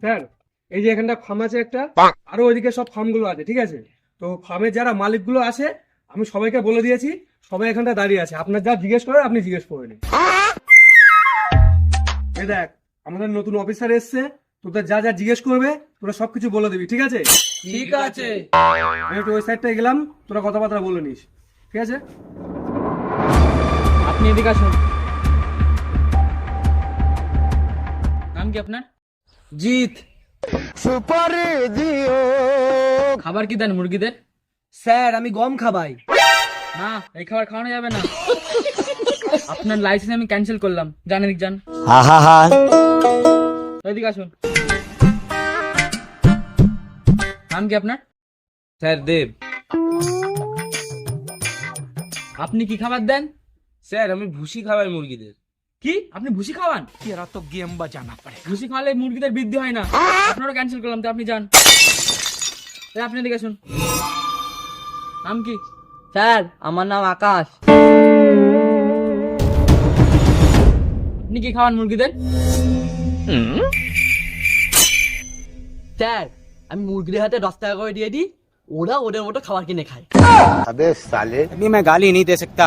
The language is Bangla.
স্যার এই যে এখানটা ফার্ম আছে একটা, আরো ওইদিকে সব ফার্ম গুলো আছে, ঠিক আছে? তো ফার্মের যারা মালিক গুলো আছে আমি সবাইকে বলে দিয়েছি, সবাই এখানটা দাঁড়িয়ে আছে, আপনার যা জিজ্ঞেস করে আপনি জিজ্ঞেস করে নিন। এই দেখ আমাদের নতুন অফিসার এসছে, তোদের যা যা জিজ্ঞেস করবে তোরা সবকিছু বলে দিবি, ঠিক আছে? ঠিক আছে। আমি একটু ওই সাইডটায় গেলাম, তোরা কথাবার্তা বলে নিস, ঠিক আছে? আপনি এদিকে আসুন। নাম কি আপনার? জিত। খাবার কি দেন মুরগিদের? স্যার আমি গম খাবাই। না, এই খাবার খাওয়ানো যাবে না। আপনার লাইসেন্স আমি ক্যান্সেল করলাম, যান এদিক যান। এদিকে আসুন। নাম কি আপনার? স্যার দেব। আপনি কি খাবার দেন? স্যার আমি ভুসি খাওয়াই মুরগিদের। কি আপনি ভুসি খাওয়ান? तेरा तो गेम बजाना पड़ेगा। ভুসি খাওয়ালে মুরগিদের বৃদ্ধি হয় না। আপনারও ক্যান্সেল করলাম, তো আপনি যান। আপনি এদিকে আসুন। নাম কি? স্যার আমার নাম আকাশ। আপনি কি খাওয়ান মুরগিদের? স্যার আমি মুরগির হাতে 10 টাকা করে দিয়ে দিই, ওরা ওদের মতো খাবার কিনে খায়। अभी मैं गाली नहीं दे सकता।